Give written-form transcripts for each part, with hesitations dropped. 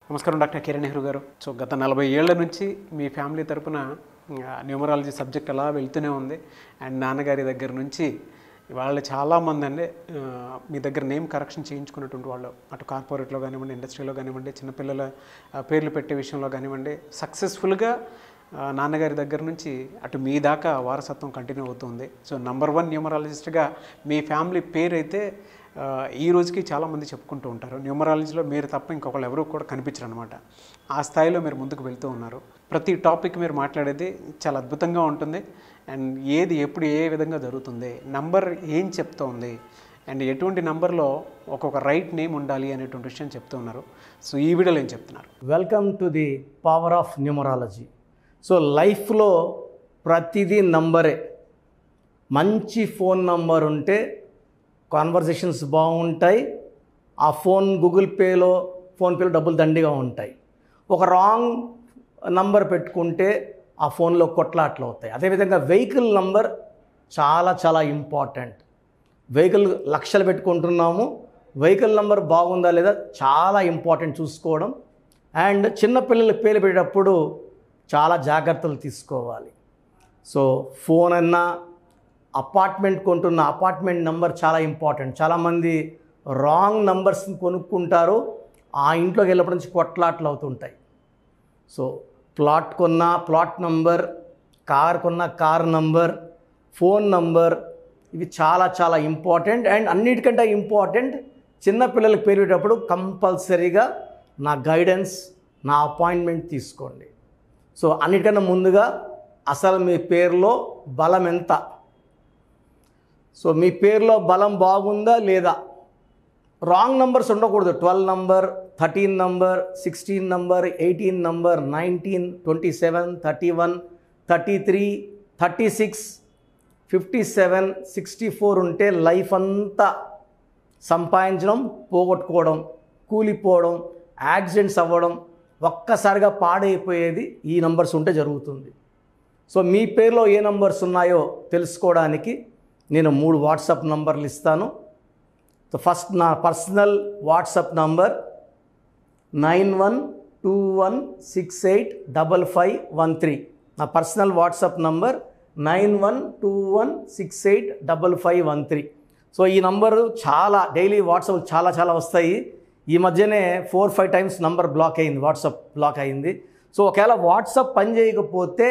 నమస్కారం డాక్టర్ కిరణ్ నెహ్రూ గారు. సో గత 40 ఏళ్ల నుంచి మీ ఫ్యామిలీ తరపున న్యూమరాలజీ సబ్జెక్ట్ అలా వెళ్తూనే ఉంది. అండ్ నాన్నగారి దగ్గర నుంచి వాళ్ళు చాలామంది అండి మీ దగ్గర నేమ్ కరెక్షన్ చేయించుకున్నటువంటి వాళ్ళు, అటు కార్పొరేట్లో కానివ్వండి, ఇండస్ట్రీలో కానివ్వండి, చిన్నపిల్లల పేర్లు పెట్టే విషయంలో కానివ్వండి, సక్సెస్ఫుల్గా నాన్నగారి దగ్గర నుంచి అటు మీ దాకా వారసత్వం కంటిన్యూ అవుతుంది. సో నంబర్ 1 న్యూమరాలజిస్ట్గా మీ ఫ్యామిలీ పేరు అయితే ఈ రోజుకి చాలామంది చెప్పుకుంటూ ఉంటారు. న్యూమరాలజీలో మీరు తప్ప ఇంకొకళ్ళు ఎవరు కూడా కనిపించరు అనమాట. ఆ స్థాయిలో మీరు ముందుకు వెళ్తూ ఉన్నారు. ప్రతి టాపిక్ మీరు మాట్లాడేది చాలా అద్భుతంగా ఉంటుంది. అండ్ ఏది ఎప్పుడు ఏ విధంగా జరుగుతుంది, నంబర్ ఏం చెప్తోంది, అండ్ ఎటువంటి నంబర్లో ఒక్కొక్క రైట్ నేమ్ ఉండాలి అనేటువంటి విషయం చెప్తూ ఉన్నారు. సో ఈ వీడియోలో ఏం చెప్తున్నారు? Welcome to the power of numerology. So లైఫ్లో ప్రతిదీ నంబరే. మంచి ఫోన్ నంబర్ ఉంటే కాన్వర్జేషన్స్ బాగుంటాయి. ఆ గూగుల్ పేలో ఫోన్పేలో డబ్బులు దండిగా ఉంటాయి. ఒక రాంగ్ నంబర్ పెట్టుకుంటే ఆ ఫోన్లో కొట్లాట్లు అవుతాయి. అదేవిధంగా వెహికల్ నంబర్ చాలా చాలా ఇంపార్టెంట్. వెహికల్ లక్షలు పెట్టుకుంటున్నాము, వెహికల్ నంబర్ బాగుందా లేదా చాలా ఇంపార్టెంట్ చూసుకోవడం. అండ్ చిన్నపిల్లల పేరు పెట్టేటప్పుడు చాలా జాగ్రత్తలు తీసుకోవాలి. సో ఫోన్ అన్నా, అపార్ట్మెంట్ కొంటున్న అపార్ట్మెంట్ నెంబర్ చాలా ఇంపార్టెంట్. చాలామంది రాంగ్ నంబర్స్ని కొనుక్కుంటారు, ఆ ఇంట్లోకి వెళ్ళినప్పటి నుంచి కొట్లాట్లు అవుతుంటాయి. సో ప్లాట్ కొన్న ప్లాట్ నంబర్, కార్ కొన్న కార్ నంబర్, ఫోన్ నంబర్, ఇవి చాలా చాలా ఇంపార్టెంట్. అండ్ అన్నిటికంటే ఇంపార్టెంట్, చిన్నపిల్లలకి పేరు పెట్టేటప్పుడు కంపల్సరీగా నా గైడెన్స్, నా అపాయింట్మెంట్ తీసుకోండి. సో అన్నిటికన్నా ముందుగా అసలు మీ పేరులో బలం ఎంత, సో మీ పేరులో బలం బాగుందా లేదా. రాంగ్ నంబర్స్ ఉండకూడదు. 12 నంబర్, 13 నంబర్, 16 నంబర్, 18 నంబర్, 19, 27, 31, 33, 36, 57, 64 ఉంటే లైఫ్ అంతా సంపాదించడం, పోగొట్టుకోవడం, కూలిపోవడం, యాక్సిడెంట్స్ అవ్వడం, ఒక్కసారిగా పాడైపోయేది ఈ నంబర్స్ ఉంటే జరుగుతుంది. సో మీ పేరులో ఏ నంబర్స్ ఉన్నాయో తెలుసుకోవడానికి నేను 3 వాట్సాప్ నంబర్లు ఇస్తాను. సో ఫస్ట్ నా పర్సనల్ వాట్సాప్ నంబర్ 9121685513. నా పర్సనల్ వాట్సాప్ నంబర్ 9121685513. సో ఈ నంబరు చాలా డైలీ వాట్సాప్ చాలా చాలా వస్తాయి. ఈ మధ్యనే 4-5 టైమ్స్ నంబర్ బ్లాక్ అయింది, వాట్సాప్ బ్లాక్ అయింది. సో ఒకవేళ వాట్సాప్ పని చేయకపోతే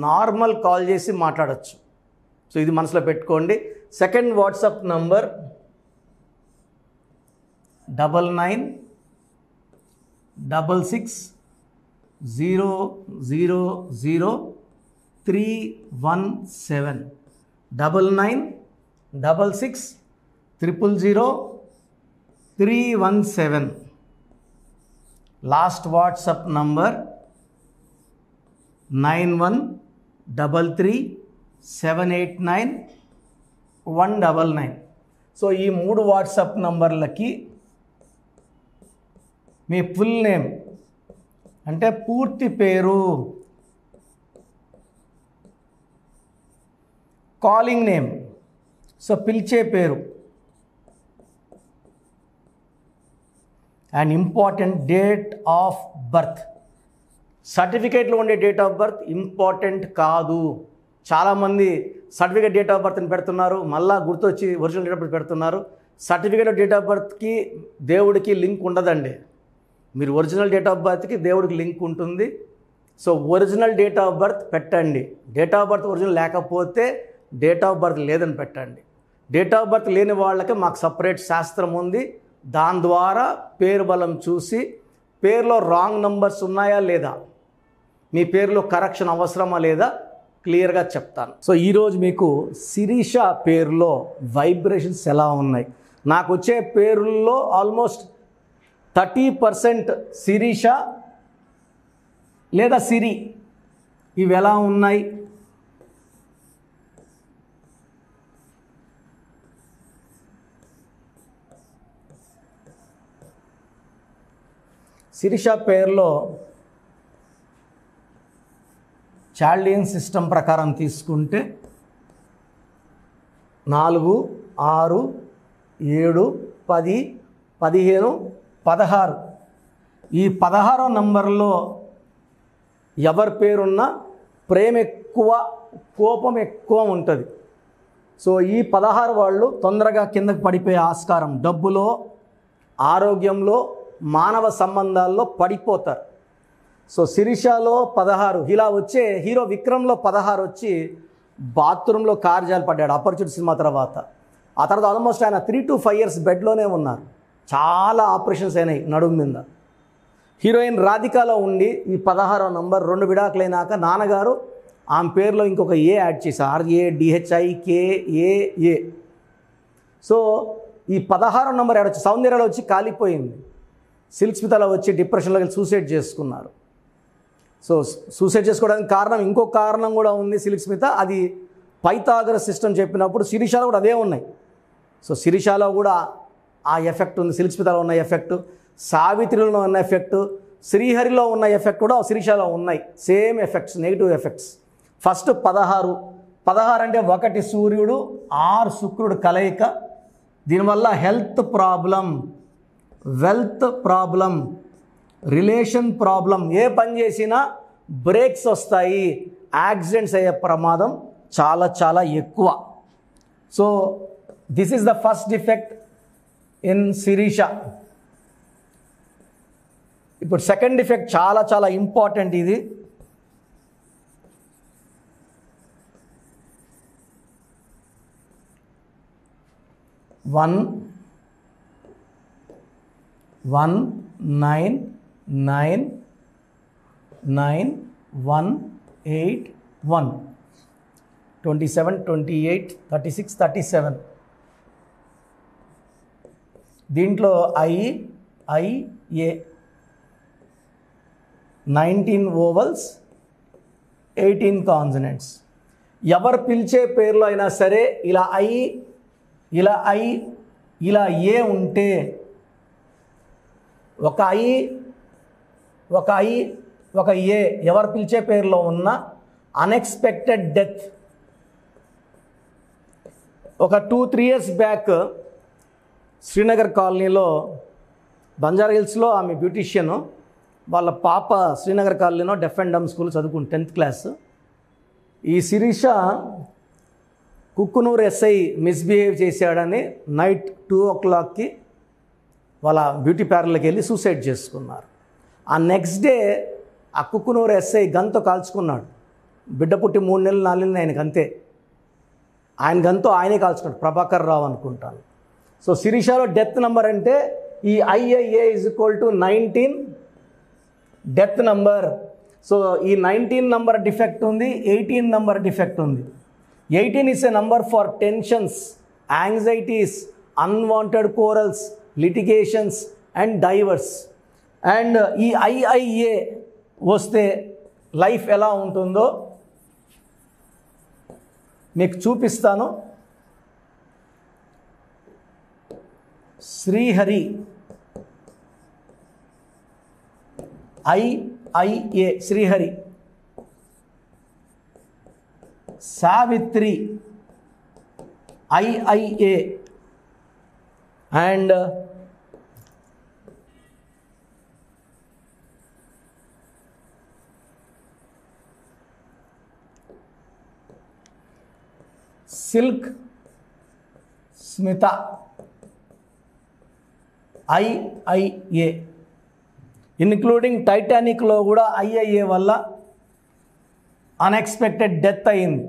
నార్మల్ కాల్ చేసి మాట్లాడచ్చు. సో ఇది మనసులో పెట్టుకోండి. Second WhatsApp number 9966000317. 9966000317. Last WhatsApp number 9133789199. So ఈ 3 వాట్సాప్ నంబర్లకి మీ ఫుల్ నేమ్ అంటే పూర్తి పేరు, కాలింగ్ నేమ్, సో పిలిచే పేరు, and important date of birth. సర్టిఫికేట్లో ఉండే డేట్ ఆఫ్ బర్త్ ఇంపార్టెంట్ కాదు. చాలామంది సర్టిఫికేట్ డేట్ ఆఫ్ బర్త్ని పెడుతున్నారు, మళ్ళీ గుర్తొచ్చి ఒరిజినల్ డేట్ ఆఫ్ బర్త్ పెడుతున్నారు. సర్టిఫికేట్ డేట్ ఆఫ్ బర్త్కి దేవుడికి లింక్ ఉండదండి. మీరు ఒరిజినల్ డేట్ ఆఫ్ బర్త్కి దేవుడికి లింక్ ఉంటుంది. So original date of birth పెట్టండి. డేట్ ఆఫ్ బర్త్ ఒరిజినల్ లేకపోతే డేట్ ఆఫ్ బర్త్ లేదని పెట్టండి. డేట్ ఆఫ్ బర్త్ లేని వాళ్ళకి మాకు సపరేట్ శాస్త్రం ఉంది. దాని ద్వారా పేరు బలం చూసి పేరులో రాంగ్ నంబర్స్ ఉన్నాయా లేదా, మీ పేరులో కరెక్షన్ అవసరమా లేదా క్లియర్గా చెప్తాను. సో ఈరోజు మీకు శిరీష పేరులో వైబ్రేషన్స్ ఎలా ఉన్నాయి. నాకు వచ్చే పేరుల్లో ఆల్మోస్ట్ 30% శిరీష లేదా సిరి, ఇవి ఎలా ఉన్నాయి. శిరీష పేరులో చాల్డియన్ సిస్టమ్ ప్రకారం తీసుకుంటే 4, 6, 7, 10, 15, 16 ఈ 16వ నంబర్లో ఎవరి పేరున్నా ప్రేమ ఎక్కువ, కోపం ఎక్కువ ఉంటుంది. సో ఈ 16 వాళ్ళు తొందరగా కిందకి పడిపోయే ఆస్కారం, డబ్బులో, ఆరోగ్యంలో, మానవ సంబంధాల్లో పడిపోతారు. సో శిరీషలో 16, ఇలా వచ్చే హీరో విక్రమ్లో 16 వచ్చి బాత్రూంలో కారు పడ్డాడు అపరిచిత సినిమా తర్వాత. ఆ తర్వాత ఆల్మోస్ట్ ఆయన 3 to 5 years బెడ్లోనే ఉన్నారు. చాలా ఆపరేషన్స్ అయినాయి నడుము మీద. హీరోయిన్ రాధికాలో ఉండి ఈ 16వ నంబర్ 2 విడాకులైనాక నాన్నగారు ఆమె పేరులో ఇంకొక ఏ యాడ్ చేశారు, RADHIKAA. సో ఈ 16వ నంబర్ యాడ్ వచ్చి సౌందర్యలో వచ్చి కాలిపోయింది. సిల్క్ స్మితలో వచ్చి డిప్రెషన్లోకి వెళ్ళి సూసైడ్ చేసుకున్నారు. సో సూసైడ్ చేసుకోవడానికి కారణం, ఇంకో కారణం కూడా ఉంది సిల్క్ స్మిత, అది పైథాగరస్ సిస్టమ్ చెప్పినప్పుడు శిరీషలో కూడా అదే ఉన్నాయి. సో శిరీషలో కూడా ఆ ఎఫెక్ట్ ఉంది, సిల్క్ స్మితలో ఉన్న ఎఫెక్ట్, సావిత్రిలో ఉన్న ఎఫెక్ట్, శ్రీహరిలో ఉన్న ఎఫెక్ట్ కూడా శిరీషలో ఉన్నాయి. Same effects, negative effects. First 16 అంటే 1 సూర్యుడు 6 శుక్రుడు కలయిక. దీనివల్ల health problem, wealth problem, relation problem, ఏ పని చేసినా బ్రేక్స్ వస్తాయి, యాక్సిడెంట్స్ అయ్యే ప్రమాదం చాలా చాలా ఎక్కువ. So this is the first defect in Sirisha. ఇప్పుడు సెకండ్ డిఫెక్ట్ చాలా చాలా ఇంపార్టెంట్. ఇది వన్ 9 9 9 1 8 1 27 28 36 37. దీంట్లో IA 19 ఓవల్స్ 18 కాన్సనెంట్స్. ఎవరు పిలిచే పేర్లో అయినా సరే ఇలా ఇలా ఏ ఉంటే ఒక ఏ ఎవరు పిలిచే పేరులో ఉన్న అన్ఎక్స్పెక్టెడ్ డెత్. ఒక 2-3 years బ్యాక్ శ్రీనగర్ కాలనీలో, బంజారా హిల్స్లో ఆమె బ్యూటీషియను, వాళ్ళ పాప శ్రీనగర్ కాలనీలో డెఫ్ అండ్ డమ్ స్కూల్ చదువుకుంది 10th class. ఈ శిరీష కుక్కునూరు SI మిస్బిహేవ్ చేశాడని నైట్ 2 o'clockకి వాళ్ళ బ్యూటీ పార్లర్కి వెళ్ళి సూసైడ్ చేసుకున్నారు. ఆ నెక్స్ట్ డే ఆ కుక్కునూరు SI గన్తో కాల్చుకున్నాడు. బిడ్డ పుట్టి 3 నెలలు 4 నెలలు ఆయనకు అంతే. ఆయన గన్తో ఆయనే కాల్చుకున్నాడు, ప్రభాకర్ రావు అనుకుంటాను. సో శిరీషలో డెత్ నెంబర్ అంటే ఈ IA = 19 డెత్ నంబర్. సో ఈ 19 నంబర్ డిఫెక్ట్ ఉంది, 18 నంబర్ డిఫెక్ట్ ఉంది. 18 is a number for tensions, anxieties, unwanted quarrels, litigations and divorce. And ఈ IA వస్తే లైఫ్ ఎలా ఉంటుందో మీకు చూపిస్తాను. Srihari IA Srihari, Savitri IA and Silk Smitha IA, including టైటానిక్లో కూడా IA వల్ల అన్ఎక్స్పెక్టెడ్ డెత్ అయింది.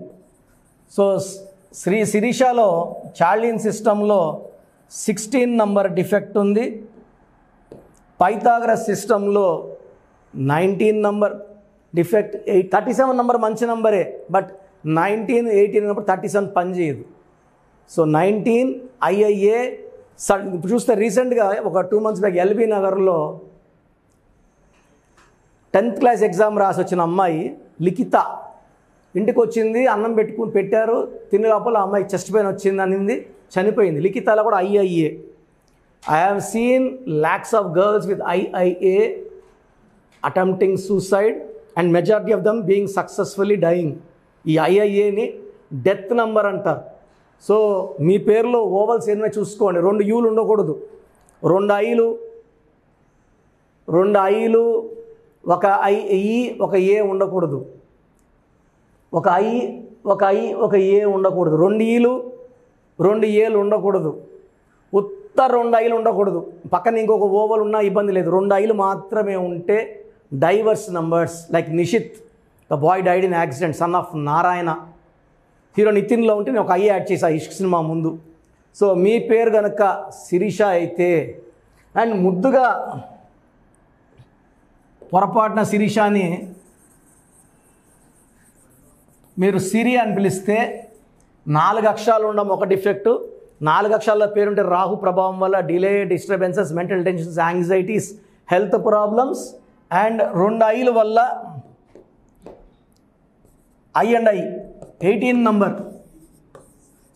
సో శిరీషలో చార్లిన్ సిస్టంలో 16 నంబర్ డిఫెక్ట్ ఉంది. పైథాగరస్ సిస్టంలో 19 నంబర్ డిఫెక్ట్. 37 నంబర్ మంచి నంబరే, బట్ 19 18 ఉన్నప్పుడు 37 పనిచేయదు. So 19 IA. ఇప్పుడు చూస్తే రీసెంట్గా ఒక 2 months బ్యాక్ LB నగర్లో 10th class ఎగ్జామ్ రాసి వచ్చిన అమ్మాయి లిఖిత ఇంటికి వచ్చింది, అన్నం పెట్టారు, తినే లోపల అమ్మాయి చెస్ట్ పెయిన్ వచ్చింది అనింది, చనిపోయింది. లిఖితలో కూడా IA. I have seen lakhs of girls with IA attempting suicide and majority of them being successfully dying. ఈ IIAని డెత్ నంబర్ అంటారు. సో మీ పేరులో ఓవల్స్ ఏమైనా చూసుకోండి, 2 Uలు ఉండకూడదు, 2 Iలు 2 ఐలు, ఒక ఈ ఒక ఏ ఉండకూడదు. ఒక ఏ ఉండకూడదు. 2 ఈలు 2 ఏలు ఉండకూడదు. 2 ఐలు ఉండకూడదు. పక్కన ఇంకొక ఓవల్ ఉన్నా ఇబ్బంది లేదు. 2 ఐలు మాత్రమే ఉంటే divorce numbers. Like Nishith, the boy died in accident, son of Narayana. Hero నితిన్లో ఉంటే నేను ఒక ఐ యాడ్ చేసా ఇష్క్ సినిమా ముందు. సో మీ పేరు కనుక శిరీష అయితే, అండ్ ముద్దుగా పొరపాటున శిరీషాని మీరు సిరి అని పిలిస్తే 4 అక్షరాలు ఉండడం ఒక డిఫెక్టు. 4 అక్షరాల పేరుంటే రాహు ప్రభావం వల్ల delay, disturbances, mental tensions, anxieties, health problems. And 2 ఐల వల్ల I and I 18 number.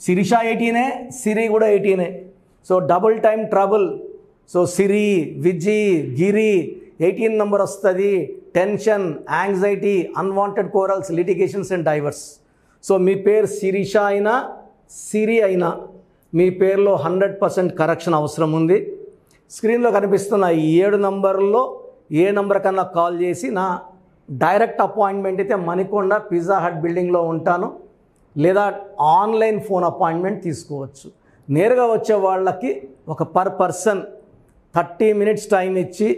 Sirisha 18, Siri కూడా 18. So double time trouble. So Siri, Viji, Giri 18 number వస్తుంది. Tension, anxiety, unwanted quarrels, litigations and divorce. So మీ పేరు శిరీష అయినా సిరి అయినా మీ పేరులో 100% కరెక్షన్ అవసరం ఉంది. స్క్రీన్లో కనిపిస్తున్న ఈ 7 నంబర్లో ఏ నంబర్ కన్నా కాల్ చేసి, నా డైరెక్ట్ అపాయింట్మెంట్ అయితే మణికొండ పిజ్జా హట్ బిల్డింగ్లో ఉంటాను, లేదా ఆన్లైన్ ఫోన్ అపాయింట్మెంట్ తీసుకోవచ్చు. నేరుగా వచ్చే వాళ్ళకి ఒక పర్ పర్సన్ 30 మినిట్స్ టైం ఇచ్చి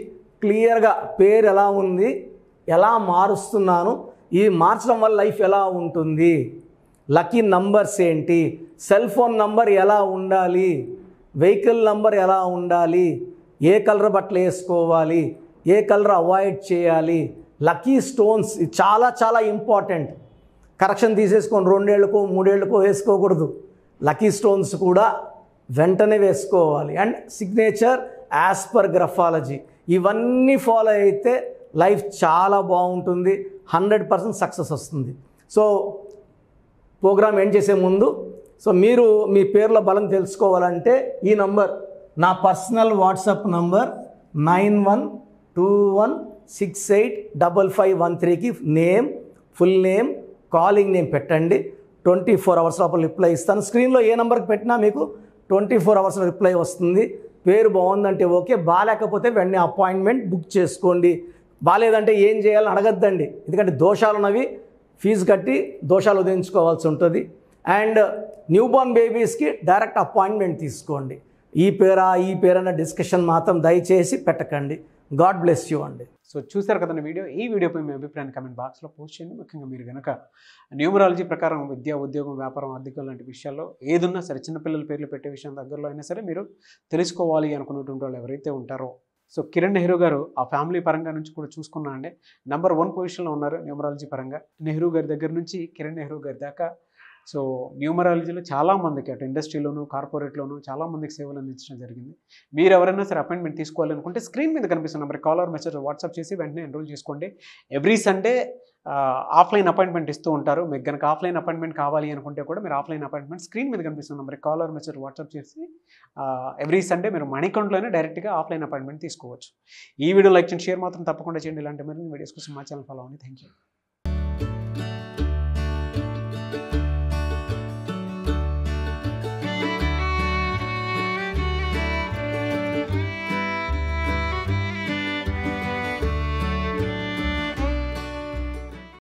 క్లియర్గా పేరు ఎలా ఉంది, ఎలా మారుస్తున్నాను, ఈ మార్చడం వల్ల లైఫ్ ఎలా ఉంటుంది, లక్కీ నంబర్స్ ఏంటి, సెల్ ఫోన్ నంబర్ ఎలా ఉండాలి, వెహికల్ నంబర్ ఎలా ఉండాలి, ఏ కలర్ బట్టలు వేసుకోవాలి, ఏ కలర్ అవాయిడ్ చేయాలి, లక్కీ స్టోన్స్ చాలా చాలా ఇంపార్టెంట్. కరెక్షన్ తీసేసుకొని 2 ఏళ్ళకో 3 ఏళ్ళకో వేసుకోకూడదు. లక్కీ స్టోన్స్ కూడా వెంటనే వేసుకోవాలి. And signature as per graphology, ఇవన్నీ ఫాలో అయితే లైఫ్ చాలా బాగుంటుంది, 100% సక్సెస్ వస్తుంది. సో ప్రోగ్రామ్ ఎండ్ చేసే ముందు, సో మీరు మీ పేర్ల బలం తెలుసుకోవాలంటే ఈ నంబర్, నా పర్సనల్ వాట్సాప్ నంబర్ 9121685513కి name, full name, calling name పెట్టండి. 24 అవర్స్ లోపల రిప్లై ఇస్తాను. స్క్రీన్లో ఏ నెంబర్కి పెట్టినా మీకు 24 అవర్స్లో రిప్లై వస్తుంది. పేరు బాగుందంటే ఓకే, బాగాలేకపోతే వెంటనే అపాయింట్మెంట్ బుక్ చేసుకోండి. బాగాలేదంటే ఏం చేయాలని అడగద్దండి, ఎందుకంటే దోషాలు ఉన్నవి ఫీజు కట్టి దోషాలు ఉదయించుకోవాల్సి ఉంటుంది. అండ్ న్యూబార్న్ బేబీస్కి డైరెక్ట్ అపాయింట్మెంట్ తీసుకోండి. ఈ పేరన్న డిస్కషన్ మాత్రం దయచేసి పెట్టకండి. గాడ్ బ్లెస్ యూ అండి. సో చూసారు కదండి వీడియో. ఈ వీడియోపై మీ అభిప్రాయాన్ని కామెంట్ బాక్స్లో పోస్ట్ చేయండి. ముఖ్యంగా మీరు కనుక న్యూమరాలజీ ప్రకారం విద్య, ఉద్యోగం, వ్యాపారం, ఆర్థికం లాంటి విషయాల్లో ఏదున్నా సరే, చిన్నపిల్లల పేర్లు పెట్టే విషయం దగ్గరలో అయినా సరే మీరు తెలుసుకోవాలి అనుకున్నటువంటి వాళ్ళు ఎవరైతే ఉంటారో, సో కిరణ్ నెహ్రూ గారు ఆ ఫ్యామిలీ పరంగా నుంచి కూడా చూసుకున్నా అండి నంబర్ 1 పొజిషన్లో ఉన్నారు న్యూమరాలజీ పరంగా. నెహ్రూ గారి దగ్గర నుంచి కిరణ్ నెహ్రూ గారి దాకా సో న్యూమరాలజీలో చాలామందికి అటు ఇండస్ట్రీలోను, కార్పొరేట్లోను చాలామందికి సేవలు అందించడం జరిగింది. మీరు ఎవరైనా సరే అపాయింట్మెంట్ తీసుకోవాలనుకుంటే స్క్రీన్ మీద కనిపిస్తున్న నెంబర్ కాలర్ మెసేజ్ వాట్సాప్ చేసి వెంటనే ఎన్రోల్ చేసుకోండి. ఎవ్రీ సండే ఆఫ్లైన్ అపాయింట్మెంట్ ఇస్తూ ఉంటారు. మీకు కనుక ఆఫ్లైన్ అపాయింట్మెంట్ కావాలి అనుకుంటే కూడా మీరు ఆఫ్లైన్ అపాయింట్మెంట్ స్క్రీన్ మీద కనిపిస్తున్న నెంబర్ కాలర్ మెసేజ్ వాట్సాప్ చేసి ఎవ్రీ సండే మీరు మణికొండలోనే డైరెక్ట్గా ఆఫ్లైన్ అపాయింట్మెంట్ తీసుకోవచ్చు. ఈ వీడియో లైక్ చేయండి, షేర్ మాత్రం తప్పకుండా చేయండి. ఇలాంటి మరిన్ని వీడియోస్ కోసం మా ఛానల్ ఫాలో అవ్వండి. Thank you.